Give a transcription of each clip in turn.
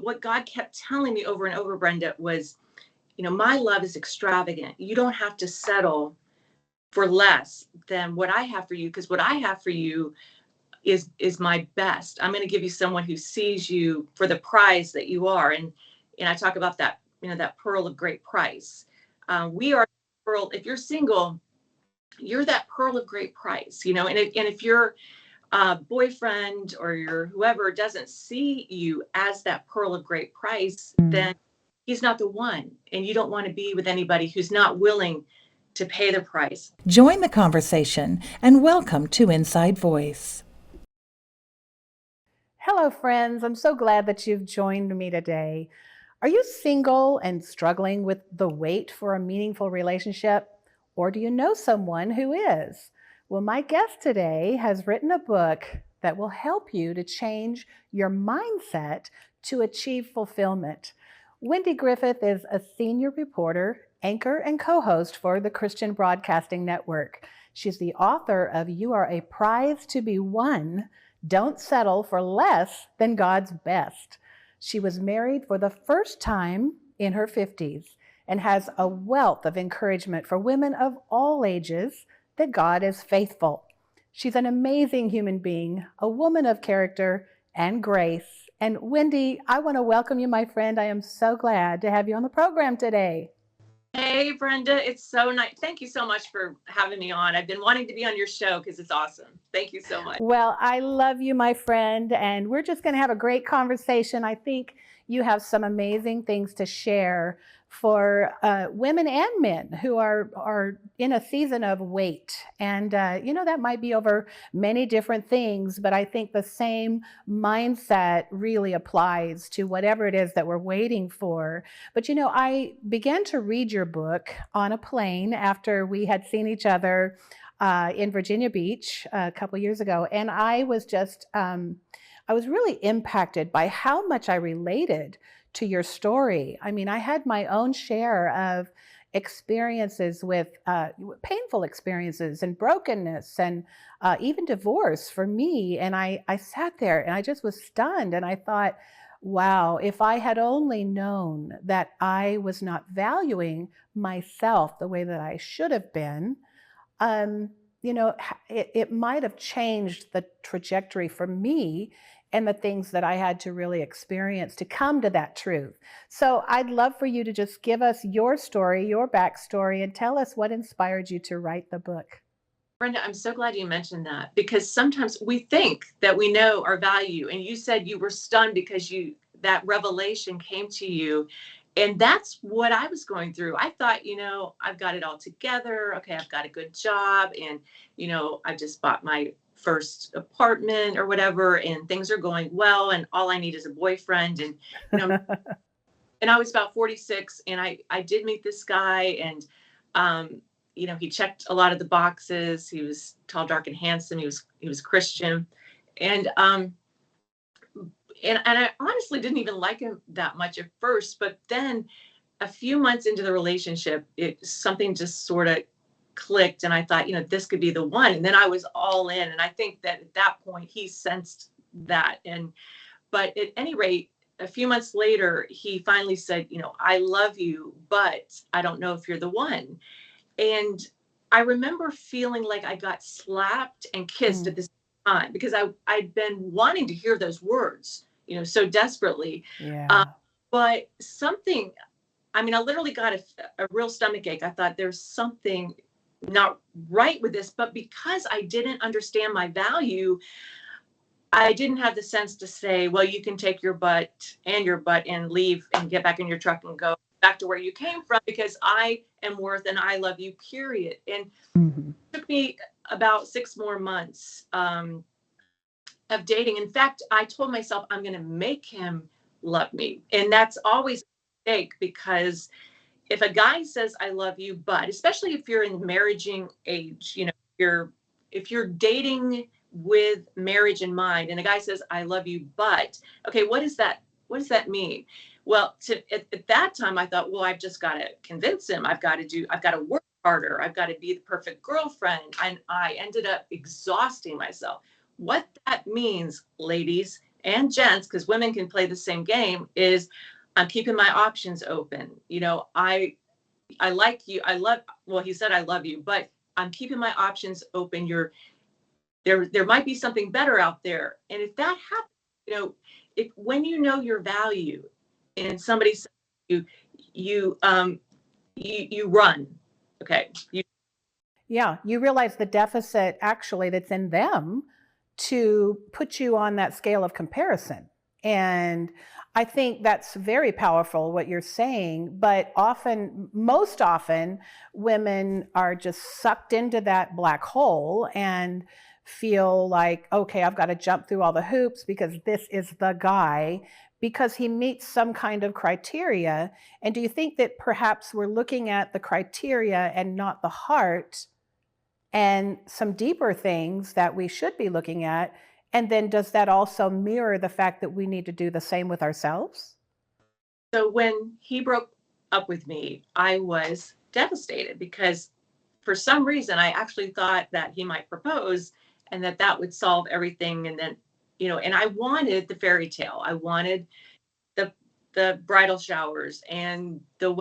what God kept telling me over and over, Brenda, was, my love is extravagant. You don't have to settle for less than what I have for you, because what I have for you is my best. I'm going to give you someone who sees you for the prize that you are. And I talk about that, that pearl of great price. We are pearl. If you're single, you're that pearl of great price, and if your boyfriend or your whoever doesn't see you as that pearl of great price, then he's not the one. And you don't want to be with anybody who's not willing to pay the price. Join the conversation and welcome to Inside Voice. Hello, friends. I'm so glad that you've joined me today. Are you single and struggling with the wait for a meaningful relationship? Or do you know someone who is? Well, my guest today has written a book that will help you to change your mindset to achieve fulfillment. Wendy Griffith is a senior reporter, anchor, and co-host for the Christian Broadcasting Network. She's the author of You Are a Prize to Be Won. Don't settle for less than God's best. She was married for the first time in her 50s and has a wealth of encouragement for women of all ages that God is faithful. She's an amazing human being, a woman of character and grace. And Wendy, I want to welcome you, my friend. I am so glad to have you on the program today. Hey, Brenda, it's so nice. Thank you so much for having me on. I've been wanting to be on your show because it's awesome. Thank you so much. Well, I love you, my friend, and we're just going to have a great conversation. I think you have some amazing things to share for women and men who are in a season of wait. And, that might be over many different things, but I think the same mindset really applies to whatever it is that we're waiting for. But, I began to read your book on a plane after we had seen each other in Virginia Beach a couple years ago. And I was just, I was really impacted by how much I related to your story. I mean, I had my own share of experiences with painful experiences and brokenness and even divorce for me. And I sat there and I just was stunned. And I thought, wow, if I had only known that I was not valuing myself the way that I should have been, it might have changed the trajectory for me and the things that I had to really experience to come to that truth. So I'd love for you to just give us your story, your backstory, and tell us what inspired you to write the book. Brenda, I'm so glad you mentioned that, because sometimes we think that we know our value. And you said you were stunned because that revelation came to you. And that's what I was going through. I thought, I've got it all together. Okay, I've got a good job. And, I just bought my first apartment or whatever, and things are going well. And all I need is a boyfriend. And, and I was about 46, and I did meet this guy, and, he checked a lot of the boxes. He was tall, dark, and handsome. He was Christian. And I honestly didn't even like him that much at first, but then a few months into the relationship, something just sort of clicked, and I thought, this could be the one. And then I was all in, and I think that at that point he sensed that. But at any rate, a few months later, he finally said, I love you, but I don't know if you're the one. And I remember feeling like I got slapped and kissed at the same time, because I'd been wanting to hear those words, so desperately. Yeah. But something, I literally got a real stomach ache. I thought there's something not right with this, but because I didn't understand my value, I didn't have the sense to say, well, you can take your butt and leave and get back in your truck and go back to where you came from, because I am worth and I love you, period. And it took me about 6 more months of dating. In fact, I told myself I'm going to make him love me. And that's always a mistake, because if a guy says I love you, but especially if you're in marriaging age, if you're dating with marriage in mind, and a guy says I love you, but okay, what does that mean? Well, at that time I thought, well, I've just got to convince him. I've got to work harder. I've got to be the perfect girlfriend. And I ended up exhausting myself. What that means, ladies and gents, because women can play the same game, is I'm keeping my options open. I like you. Well, he said, I love you, but I'm keeping my options open. There might be something better out there. And if that happens, if when you know your value and somebody says you, you run. Okay. Yeah, you realize the deficit actually that's in them to put you on that scale of comparison. And I think that's very powerful what you're saying, but most often, women are just sucked into that black hole and feel like, okay, I've got to jump through all the hoops because this is the guy, because he meets some kind of criteria. And do you think that perhaps we're looking at the criteria and not the heart and some deeper things that we should be looking at? And then does that also mirror the fact that we need to do the same with ourselves? So when he broke up with me, I was devastated because for some reason I actually thought that he might propose and that would solve everything. And then, and I wanted the fairy tale. I wanted the bridal showers and the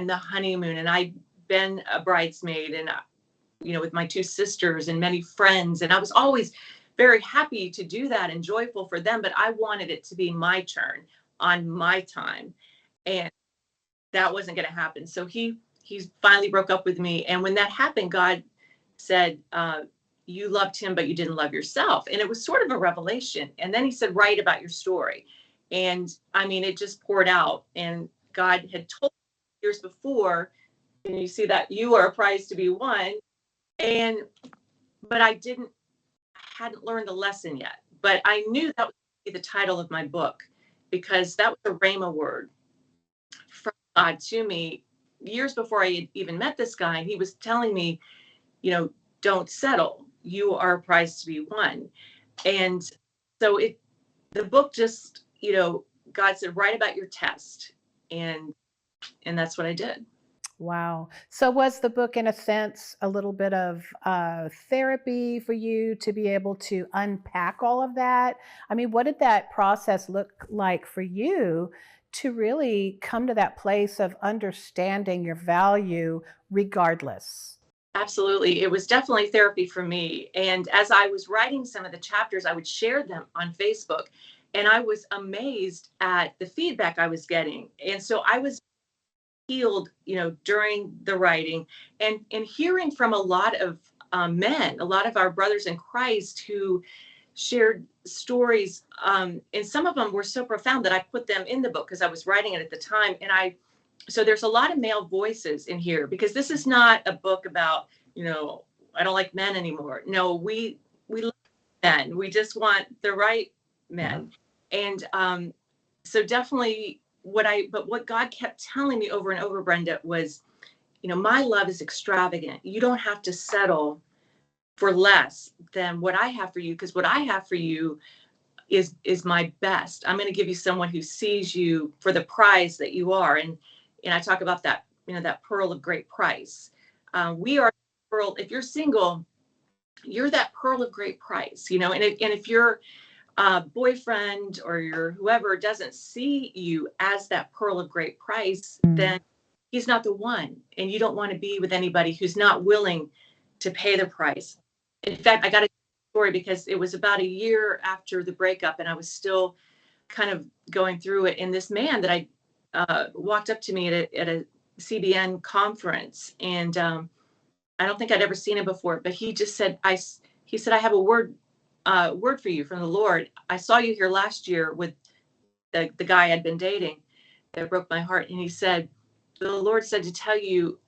honeymoon. And I'd been a bridesmaid and with my two sisters and many friends. And I was always very happy to do that and joyful for them, but I wanted it to be my turn on my time. And that wasn't going to happen. So he finally broke up with me. And when that happened, God said, you loved him, but you didn't love yourself. And it was sort of a revelation. And then he said, write about your story. And I mean, it just poured out. And God had told me years before, and you see that you are a prize to be won. But I hadn't learned the lesson yet. But I knew that would be the title of my book, because that was a rhema word from God to me years before I had even met this guy. And he was telling me, don't settle. You are a prize to be won. And so the book just, God said, write about your test. And that's what I did. Wow. So was the book, in a sense, a little bit of therapy for you to be able to unpack all of that? I mean, what did that process look like for you to really come to that place of understanding your value regardless? Absolutely. It was definitely therapy for me. And as I was writing some of the chapters, I would share them on Facebook. And I was amazed at the feedback I was getting. And so I was healed, during the writing and hearing from a lot of men, a lot of our brothers in Christ who shared stories. And some of them were so profound that I put them in the book because I was writing it at the time. And so there's a lot of male voices in here, because this is not a book about, I don't like men anymore. No, we love men. We just want the right men. And so definitely what God kept telling me over and over, Brenda, was, my love is extravagant. You don't have to settle for less than what I have for you, because what I have for you is my best. I'm going to give you someone who sees you for the prize that you are. And I talk about that, that pearl of great price. We are pearl. If you're single, you're that pearl of great price, and if your boyfriend or your whoever doesn't see you as that pearl of great price, then he's not the one. And you don't want to be with anybody who's not willing to pay the price. In fact, I got a story because it was about a year after the breakup and I was still kind of going through it. And this man that I walked up to me at a CBN conference, and I don't think I'd ever seen him before, but he just said, he said, I have a word for you from the Lord. I saw you here last year with the guy I'd been dating that broke my heart. And he said, the Lord said to tell you,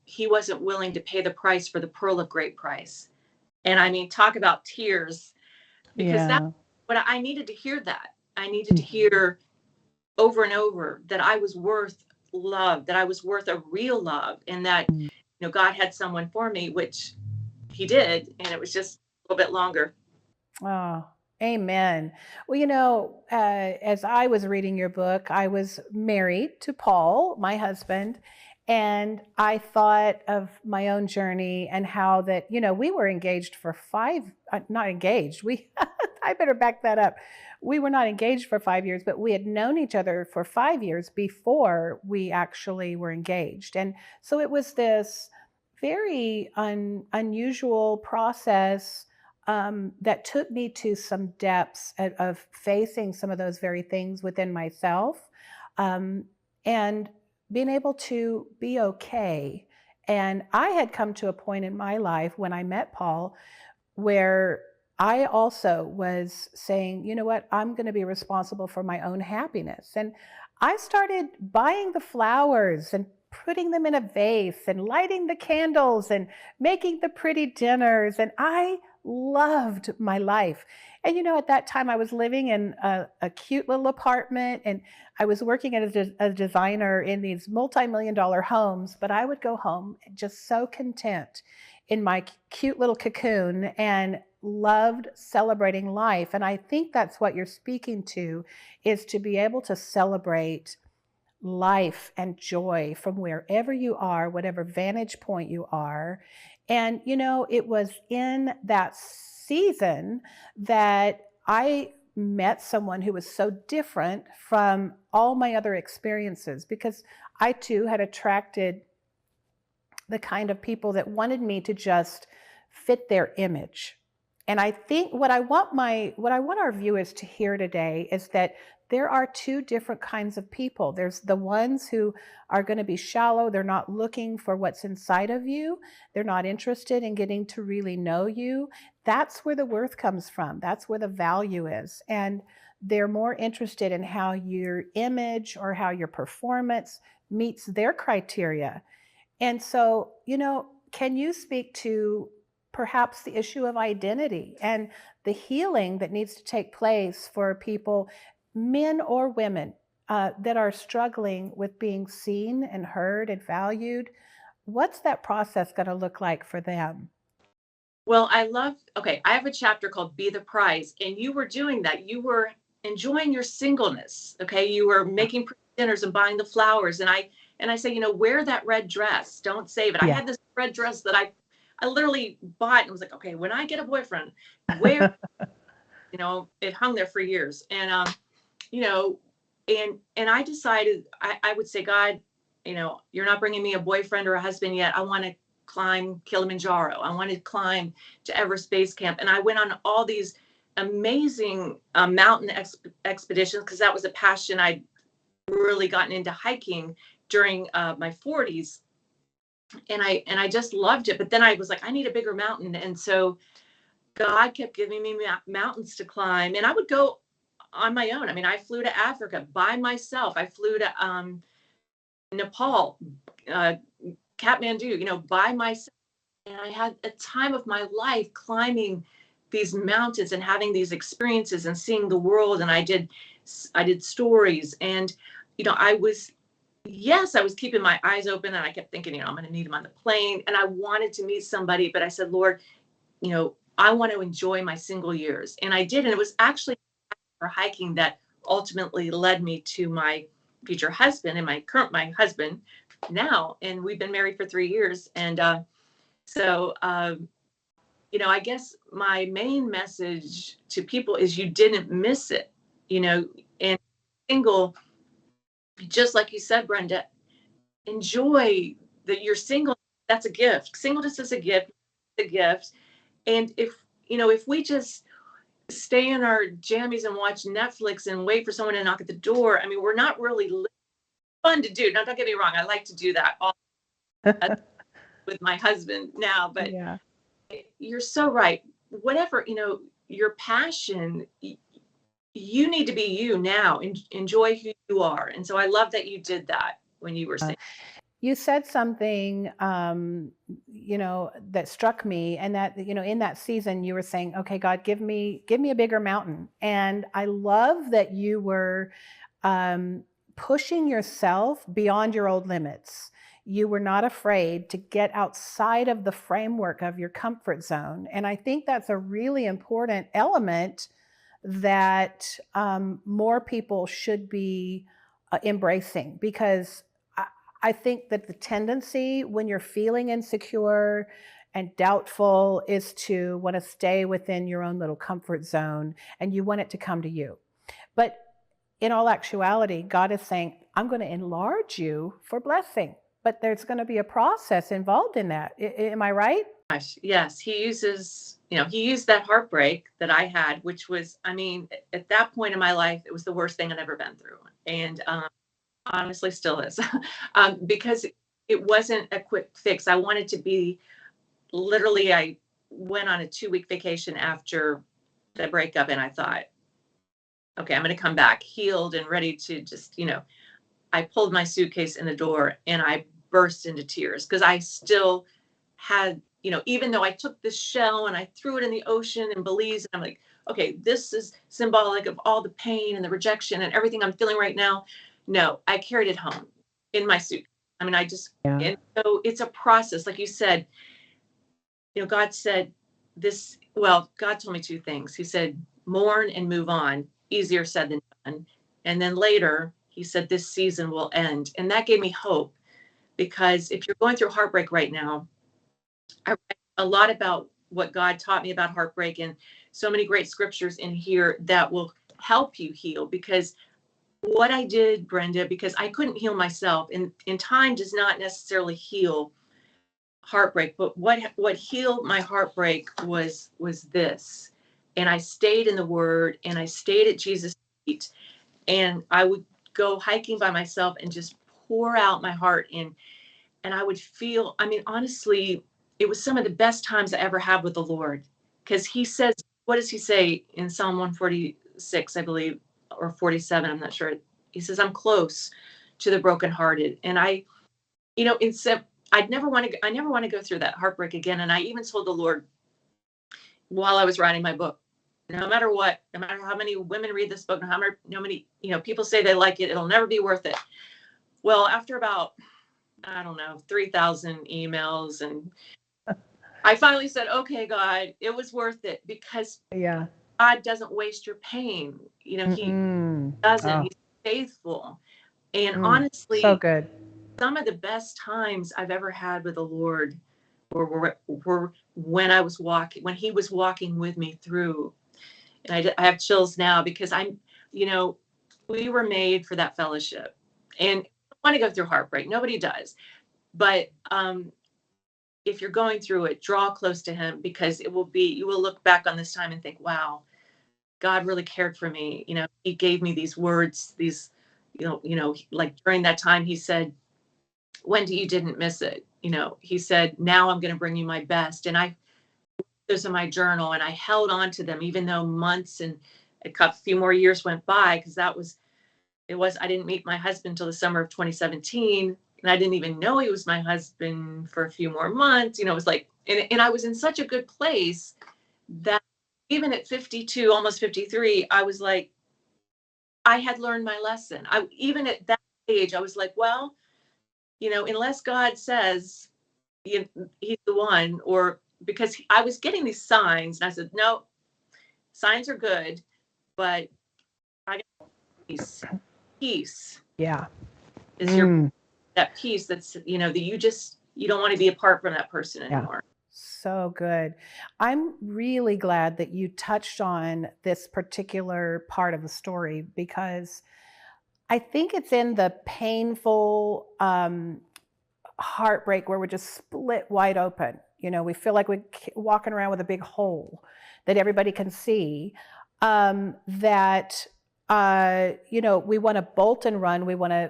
he wasn't willing to pay the price for the pearl of great price. And I mean, talk about tears, because that's what I needed to hear. That I needed to hear over and over that I was worth love, that I was worth a real love, and that, God had someone for me, which he did. And it was just a little bit longer. Oh, amen. Well, as I was reading your book, I was married to Paul, my husband, and I thought of my own journey and how that, we were engaged for not engaged. I I better back that up. We were not engaged for 5 years, but we had known each other for 5 years before we actually were engaged. And so it was this very unusual process that took me to some depths of facing some of those very things within myself, um, and being able to be okay. And I had come to a point in my life when I met Paul where I also was saying, you know what, I'm going to be responsible for my own happiness. And I started buying the flowers and putting them in a vase and lighting the candles and making the pretty dinners. And I loved my life. And at that time I was living in a cute little apartment, and I was working as a designer in these multi-million-dollar homes, but I would go home just so content in my cute little cocoon and loved celebrating life. And I think that's what you're speaking to, is to be able to celebrate life and joy from wherever you are, whatever vantage point you are. And, it was in that season that I met someone who was so different from all my other experiences, because I too had attracted the kind of people that wanted me to just fit their image. And I think what I want our viewers to hear today is that there are two different kinds of people. There's the ones who are going to be shallow. They're not looking for what's inside of you. They're not interested in getting to really know you. That's where the worth comes from. That's where the value is. And they're more interested in how your image or how your performance meets their criteria. And so, can you speak to perhaps the issue of identity and the healing that needs to take place for people, men or women, that are struggling with being seen and heard and valued? What's that process going to look like for them? Well, I have a chapter called Be the Prize, and you were doing that. You were enjoying your singleness. Okay. You were making dinners and buying the flowers. And I say, wear that red dress. Don't save it. Yeah. I had this red dress that I literally bought and was like, okay, when I get a boyfriend, wear, it hung there for years. And, and I decided I would say, God, you're not bringing me a boyfriend or a husband yet. I want to climb Kilimanjaro. I want to climb to Everest Base Camp. And I went on all these amazing mountain expeditions, because that was a passion. I'd really gotten into hiking during my 40s. And I just loved it. But then I was like, I need a bigger mountain. And so God kept giving me mountains to climb. And I would go on my own. I mean, I flew to Africa by myself. I flew to Nepal, Kathmandu, by myself. And I had a time of my life climbing these mountains and having these experiences and seeing the world. And I did stories. And, I was keeping my eyes open, and I kept thinking, I'm going to meet him on the plane. And I wanted to meet somebody, but I said, Lord, I want to enjoy my single years. And I did. And it was actually for hiking that ultimately led me to my future husband and my husband now. And we've been married for 3 years. And so, I guess my main message to people is you didn't miss it, and single, just like you said, Brenda, enjoy that you're single. That's a gift. Singleness is a gift. And if we just stay in our jammies and watch Netflix and wait for someone to knock at the door, I mean, we're not really fun to do. Now, don't get me wrong. I like to do that all with my husband now, but yeah. You're so right. Whatever, your passion, you need to be you now and enjoy who you are. And so I love that you did that when you were saying. You said something, that struck me, and that, in that season you were saying, okay, God, give me a bigger mountain. And I love that you were pushing yourself beyond your old limits. You were not afraid to get outside of the framework of your comfort zone. And I think that's a really important element that more people should be embracing, because I think that the tendency when you're feeling insecure And doubtful is to want to stay within your own little comfort zone and you want it to come to you. But in all actuality, God is saying, I'm going to enlarge you for blessing. But there's going to be a process involved in that. Am I right? Gosh, yes, he uses, he used that heartbreak that I had, which was, I mean, at that point in my life, it was the worst thing I'd ever been through. And honestly, still is, because it wasn't a quick fix. I wanted to be literally, I went on a 2-week vacation after the breakup, and I thought, okay, I'm going to come back healed and ready to just, I pulled my suitcase in the door and I burst into tears because I still had, even though I took this shell and I threw it in the ocean in Belize, and I'm like, okay, this is symbolic of all the pain and the rejection and everything I'm feeling right now. No, I carried it home in my suit. I mean, and so it's a process. Like you said, God said this, well, God told me 2 things. He said, mourn and move on, easier said than done. And then later, he said, this season will end. And that gave me hope, because if you're going through heartbreak right now, I read a lot about what God taught me about heartbreak, and so many great scriptures in here that will help you heal. Because what I did, Brenda, because I couldn't heal myself, and time does not necessarily heal heartbreak, but what healed my heartbreak was this. And I stayed in the Word, and I stayed at Jesus' feet, and I would go hiking by myself and just pour out my heart in. And I would feel, I mean, honestly, it was some of the best times I ever had with the Lord. Because he says, what does he say in Psalm 146, I believe, or 47, I'm not sure. He says, I'm close to the brokenhearted. And I never want to go through that heartbreak again. And I even told the Lord while I was writing my book, no matter what, no matter how many women read this book, no matter how many, people say they like it, it'll never be worth it. Well, after about, I don't know, 3,000 emails, and I finally said, okay, God, it was worth it, because God doesn't waste your pain. He doesn't. Oh. He's faithful. And honestly, so good. Some of the best times I've ever had with the Lord were when he was walking with me through. And I have chills now, because we were made for that fellowship. And I want to go through heartbreak. Nobody does. But if you're going through it, draw close to him, because you will look back on this time and think, wow, God really cared for me. He gave me these words, like during that time, he said, Wendy, you didn't miss it. He said, now I'm going to bring you my best. And those in my journal, and I held on to them, even though months and a few more years went by, because I didn't meet my husband until the summer of 2017. And I didn't even know he was my husband for a few more months. It was like, and I was in such a good place that even at 52, almost 53, I was like, I had learned my lesson. Even at that age, I was like, well, unless God says he's the one, or because I was getting these signs, and I said, no, signs are good, but I got peace. Yeah. Is that peace that's, that you don't want to be apart from that person anymore. So good. I'm really glad that you touched on this particular part of the story, because I think it's in the painful heartbreak where we're just split wide open. We feel like we're walking around with a big hole that everybody can see, that, we want to bolt and run. We want to,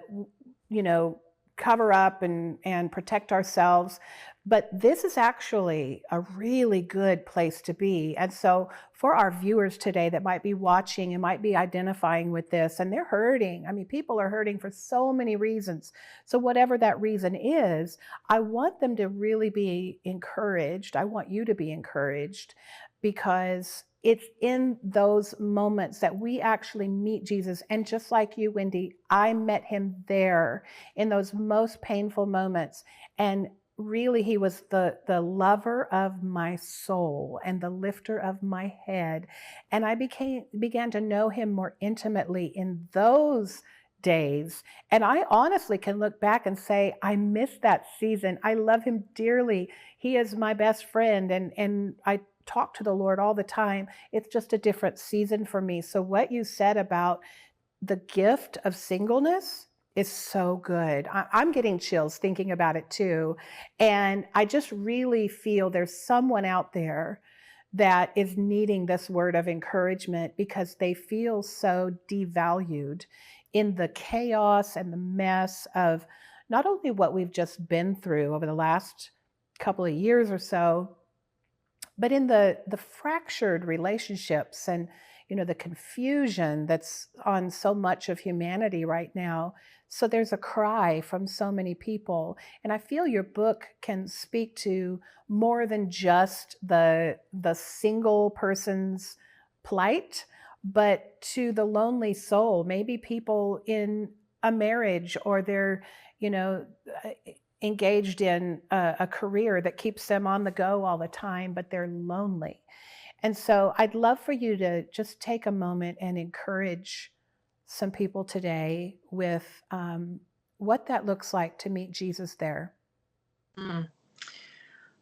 cover up and protect ourselves. But this is actually a really good place to be. And so for our viewers today that might be watching and might be identifying with this, and they're hurting. I mean, people are hurting for so many reasons. So whatever that reason is, I want them to really be encouraged. I want you to be encouraged, because it's in those moments that we actually meet Jesus. And just like you, Wendy, I met him there in those most painful moments. And really, he was the lover of my soul and the lifter of my head. And I began to know him more intimately in those days. And I honestly can look back and say, I missed that season. I love him dearly. He is my best friend, and I talk to the Lord all the time. It's just a different season for me. So what you said about the gift of singleness is so good. I'm getting chills thinking about it too. And I just really feel there's someone out there that is needing this word of encouragement because they feel so devalued in the chaos and the mess of not only what we've just been through over the last couple of years or so, but in the fractured relationships and the confusion that's on so much of humanity right now. So there's a cry from so many people, and I feel your book can speak to more than just the single person's plight, but to the lonely soul, maybe people in a marriage, or they're you know uh, engaged in a career that keeps them on the go all the time, but they're lonely. And so I'd love for you to just take a moment and encourage some people today with what that looks like to meet Jesus there. Mm.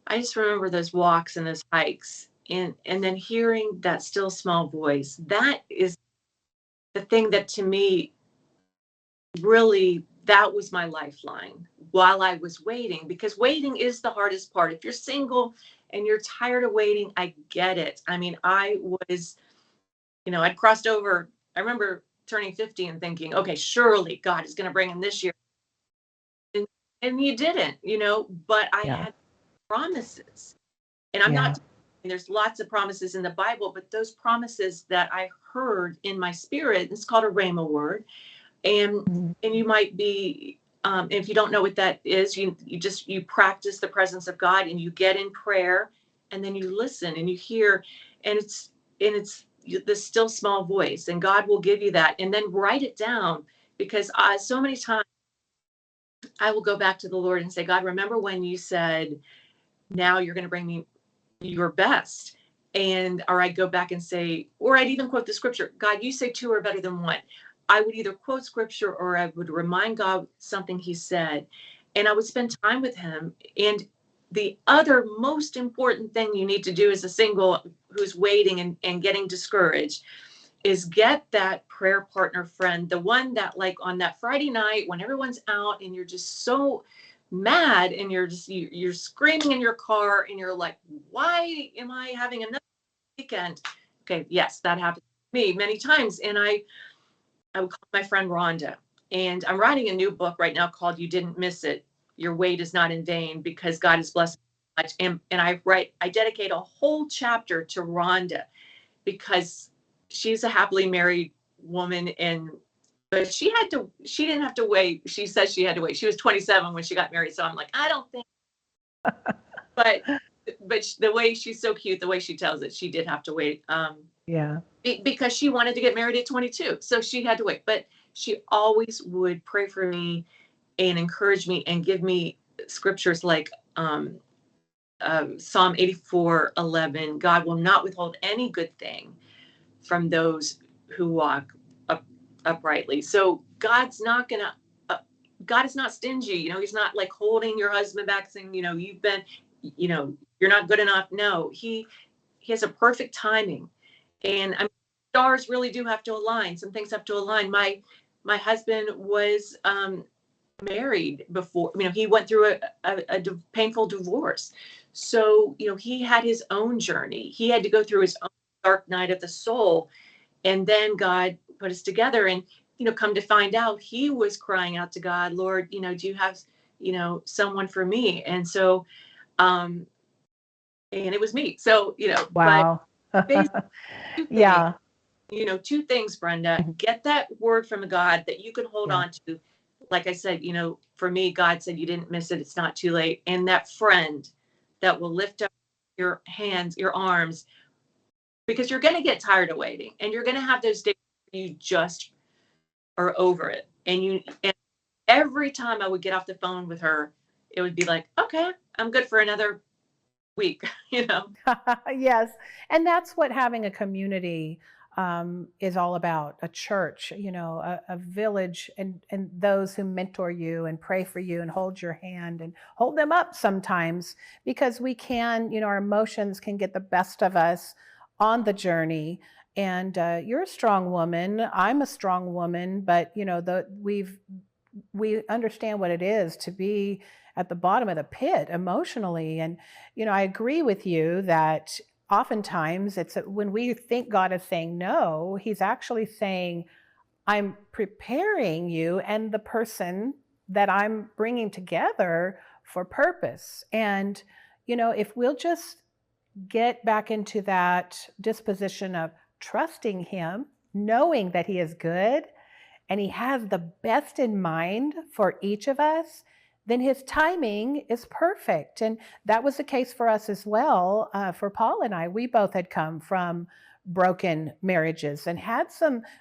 I just remember those walks and those hikes, and then hearing that still small voice. That is the thing that, to me, really, that was my lifeline while I was waiting, because waiting is the hardest part. If you're single and you're tired of waiting, I get it. I mean, I was, I'd crossed over. I remember turning 50 and thinking, okay, surely God is going to bring him this year. And he didn't, but I Yeah. had promises. And I'm Yeah. not, there's lots of promises in the Bible, but those promises that I heard in my spirit, it's called a rhema word. And Mhm. you might be, if you don't know what that is, you practice the presence of God, and you get in prayer, and then you listen and you hear, and it's this still small voice, and God will give you that, and then write it down, because so many times I will go back to the Lord and say, God, remember when you said, now you're going to bring me your best. Or I'd go back and say, or I'd even quote the scripture, God, you say two are better than one. I would either quote scripture, or I would remind God something he said, and I would spend time with him. And the other most important thing you need to do as a single who's waiting and getting discouraged is get that prayer partner friend, the one that, like, on that Friday night when everyone's out and you're just so mad, and you're screaming in your car, and you're like, why am I having another weekend? Okay, yes, that happened to me many times. And I would call my friend Rhonda, and I'm writing a new book right now called You Didn't Miss It, Your Wait Is Not in Vain, because God has blessed me so much. And I dedicate a whole chapter to Rhonda, because she's a happily married woman, but she didn't have to wait. She says she had to wait. She was 27 when she got married. So I'm like, I don't think, but the way she's so cute, the way she tells it, she did have to wait. Yeah. Because she wanted to get married at 22. So she had to wait, but she always would pray for me and encourage me and give me scriptures like, Psalm 84:11, God will not withhold any good thing from those who walk uprightly. So God is not stingy. He's not like holding your husband back, saying, you're not good enough. No, he has a perfect timing. And I mean, stars really do have to align. Some things have to align. My husband was married before. He went through a painful divorce. So, he had his own journey. He had to go through his own dark night of the soul. And then God put us together. And, come to find out, he was crying out to God, Lord, do you have, someone for me? And so, and it was me. So, but Wow. basically, two things. Yeah. Two things, Brenda. Mhm. Get that word from God that you can hold Yeah. on to. Like I said, for me, God said, you didn't miss it. It's not too late. And that friend that will lift up your hands, your arms, because you're going to get tired of waiting, and you're going to have those days where you just are over it. And every time I would get off the phone with her, it would be like, okay, I'm good for another week, Yes. And that's what having a community is all about, a church, a village, and those who mentor you and pray for you and hold your hand and hold them up sometimes, because we can, our emotions can get the best of us on the journey. And you're a strong woman. I'm a strong woman, but we understand what it is to be at the bottom of the pit emotionally. And I agree with you that oftentimes it's when we think God is saying no, he's actually saying, I'm preparing you and the person that I'm bringing together for purpose. And if we'll just get back into that disposition of trusting him, knowing that he is good and he has the best in mind for each of us, then his timing is perfect. And that was the case for us as well. For Paul and I, we both had come from broken marriages and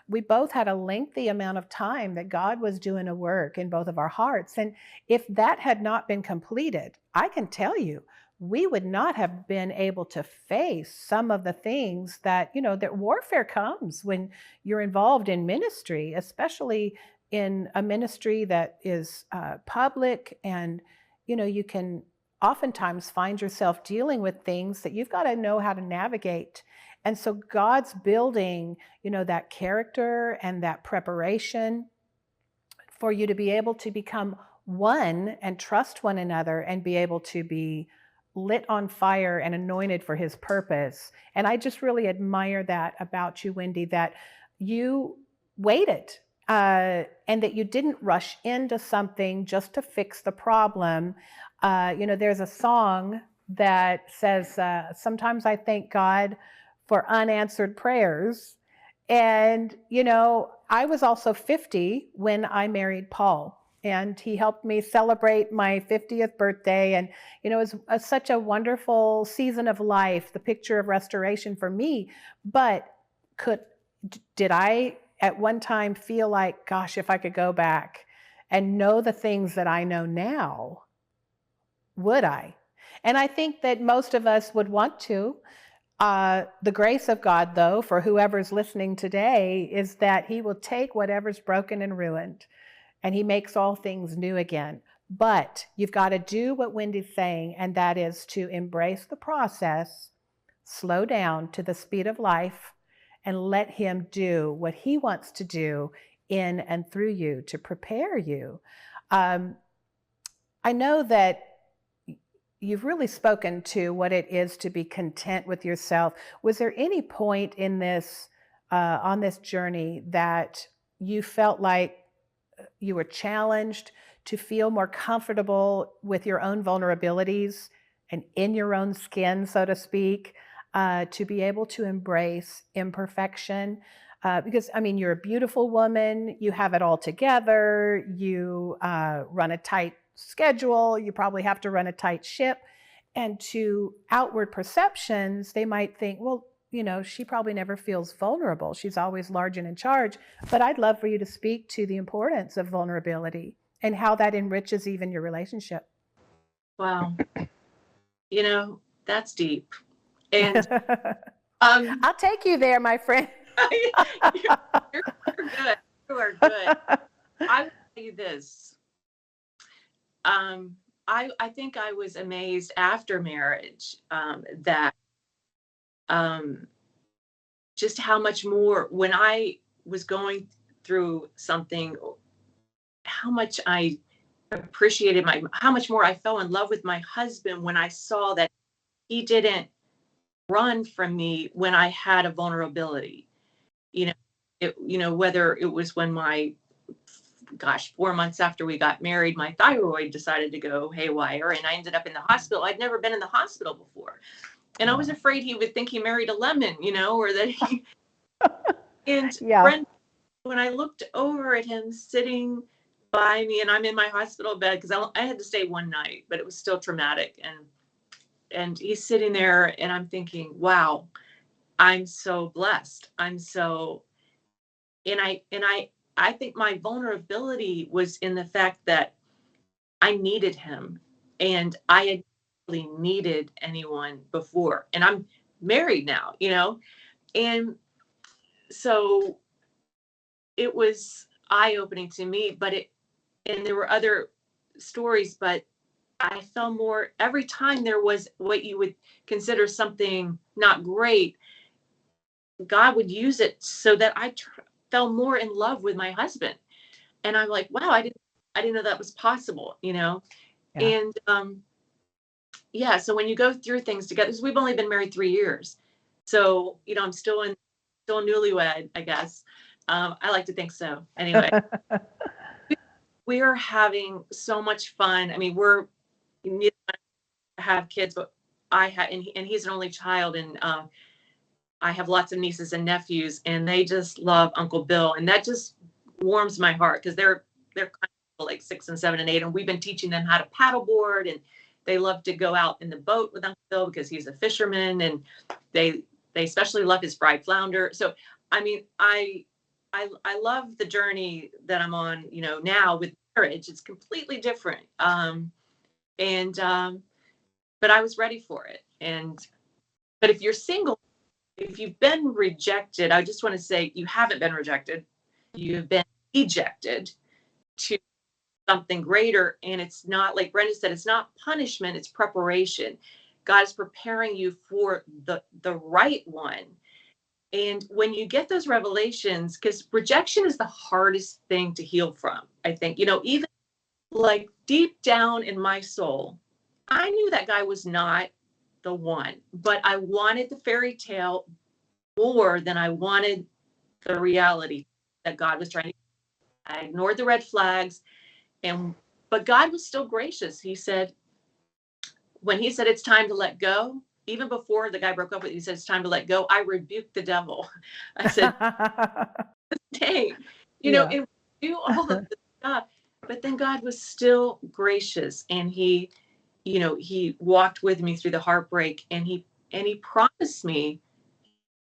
we both had a lengthy amount of time that God was doing a work in both of our hearts. And if that had not been completed, I can tell you, we would not have been able to face some of the things that, that warfare comes when you're involved in ministry, especially in a ministry that is public. And, you can oftentimes find yourself dealing with things that you've got to know how to navigate. And so God's building, that character and that preparation for you to be able to become one and trust one another and be able to be lit on fire and anointed for his purpose. And I just really admire that about you, Wendy, that you waited and that you didn't rush into something just to fix the problem. There's a song that says, sometimes I thank God for unanswered prayers. And, I was also 50 when I married Paul. And he helped me celebrate my 50th birthday. And, it was such a wonderful season of life, the picture of restoration for me. But did I at one time feel like, gosh, if I could go back and know the things that I know now, would I? And I think that most of us would want to. The grace of God, though, for whoever's listening today, is that he will take whatever's broken and ruined, and he makes all things new again. But you've got to do what Wendy's saying, and that is to embrace the process, slow down to the speed of life, and let him do what he wants to do in and through you to prepare you. I know that you've really spoken to what it is to be content with yourself. Was there any point in this, on this journey, that you felt like you were challenged to feel more comfortable with your own vulnerabilities and in your own skin, so to speak, to be able to embrace imperfection? Because, you're a beautiful woman, you have it all together, you run a tight schedule, you probably have to run a tight ship. And to outward perceptions, they might think, well, she probably never feels vulnerable. She's always large and in charge. But I'd love for you to speak to the importance of vulnerability and how that enriches even your relationship. Wow. That's deep. And I'll take you there, my friend. you're good. You are good. I will tell you this. I think I was amazed after marriage that just how much more, when I was going through something, how much I appreciated how much more I fell in love with my husband when I saw that he didn't run from me when I had a vulnerability. Whether it was when 4 months after we got married, my thyroid decided to go haywire and I ended up in the hospital. I'd never been in the hospital before. And I was afraid he would think he married a lemon, or that he, and yeah. Brenda, when I looked over at him sitting by me, and I'm in my hospital bed because I had to stay one night, but it was still traumatic. And he's sitting there and I'm thinking, wow, I'm so blessed. And I think my vulnerability was in the fact that I needed him, and I had really needed anyone before. And I'm married now, and so it was eye-opening to me, and there were other stories, but I fell more every time there was what you would consider something not great. God would use it so that fell more in love with my husband. And I'm like, wow, I didn't know that was possible, you know? Yeah. And yeah, so when you go through things together, 'cause we've only been married 3 years. So, you know, I'm still newlywed, I guess. I like to think so. Anyway, we are having so much fun. I mean, neither one have kids, but I have, and he's an only child, and I have lots of nieces and nephews, and they just love Uncle Bill, and that just warms my heart because they're kind of like 6 and 7 and 8, and we've been teaching them how to paddleboard, and they love to go out in the boat with Uncle Bill because he's a fisherman, and they especially love his fried flounder. So I mean, I love the journey that I'm on, you know, now with marriage. It's completely different, and but I was ready for it. But if you're single, if you've been rejected, I just want to say you haven't been rejected. You've been ejected to something greater. And it's not, like Brenda said, it's not punishment, it's preparation. God is preparing you for the right one. And when you get those revelations, because rejection is the hardest thing to heal from, I think, you know, even like deep down in my soul, I knew that guy was not the one, but I wanted the fairy tale more than I wanted the reality that God was trying to. I ignored the red flags, but God was still gracious. He said, when he said it's time to let go, even before the guy broke up with me, he said it's time to let go. I rebuked the devil. I said, dang, you know, and do all of the stuff. But then God was still gracious, and he, you know, he walked with me through the heartbreak, and he promised me,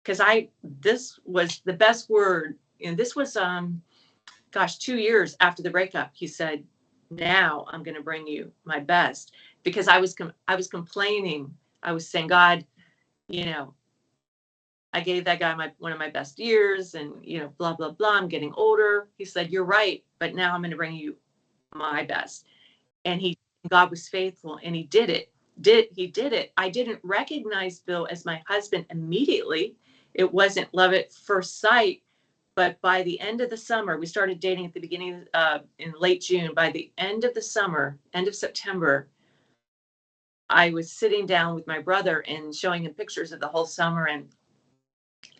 because this was the best word, and this was 2 years after the breakup. He said, now I'm going to bring you my best, because I was complaining. I was saying, God, you know, I gave that guy one of my best years, and, you know, blah, blah, blah. I'm getting older. He said, you're right, but now I'm going to bring you my best. And God was faithful, and he did it. He did it. I didn't recognize Bill as my husband immediately. It wasn't love at first sight, but by the end of the summer, we started dating at the beginning in late June. By the end of the summer, end of September, I was sitting down with my brother and showing him pictures of the whole summer. And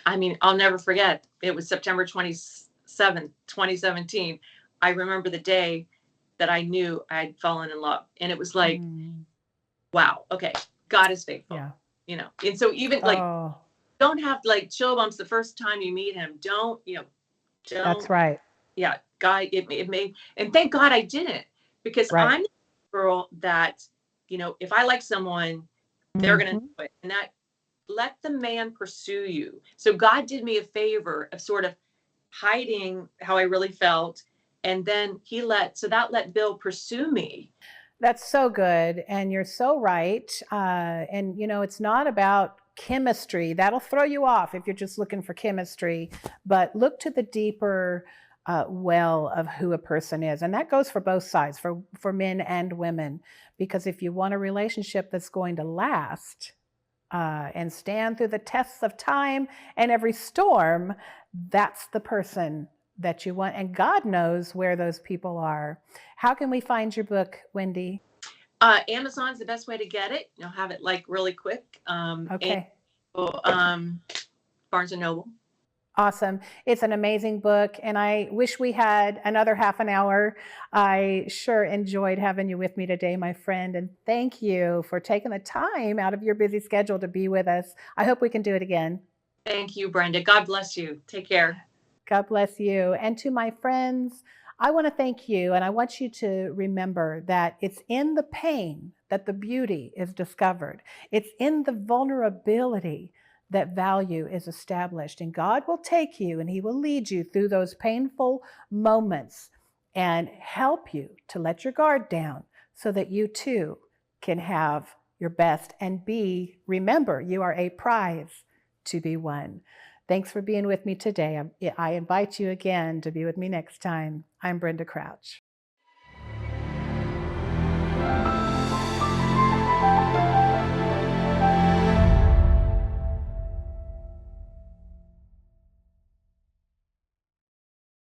I mean, I'll never forget. It was September 27th, 2017. I remember the day that I knew I'd fallen in love. And it was like, wow, okay, God is faithful. Yeah. You know, and so even like, don't have like chill bumps the first time you meet him. Don't. That's right. Yeah, God, it made, and thank God I didn't, because I'm the girl that, you know, if I like someone, they're going to do it. And that, let the man pursue you. So God did me a favor of sort of hiding how I really felt. And then that let Bill pursue me. That's so good. And you're so right. And, you know, it's not about chemistry. That'll throw you off if you're just looking for chemistry. But look to the deeper well of who a person is. And that goes for both sides, for men and women. Because if you want a relationship that's going to last and stand through the tests of time and every storm, that's the person that you want. And God knows where those people are. How can we find your book, Wendy? Amazon's the best way to get it. You'll have it like really quick. Okay. And, Barnes and Noble. Awesome. It's an amazing book, and I wish we had another half an hour. I sure enjoyed having you with me today, my friend, and thank you for taking the time out of your busy schedule to be with us. I hope we can do it again. Thank you, Brenda. God bless you. Take care. God bless you. And to my friends, I want to thank you, and I want you to remember that it's in the pain that the beauty is discovered. It's in the vulnerability that value is established. And God will take you and he will lead you through those painful moments and help you to let your guard down so that you too can have your best and remember, you are a prize to be won. Thanks for being with me today. I invite you again to be with me next time. I'm Brenda Crouch.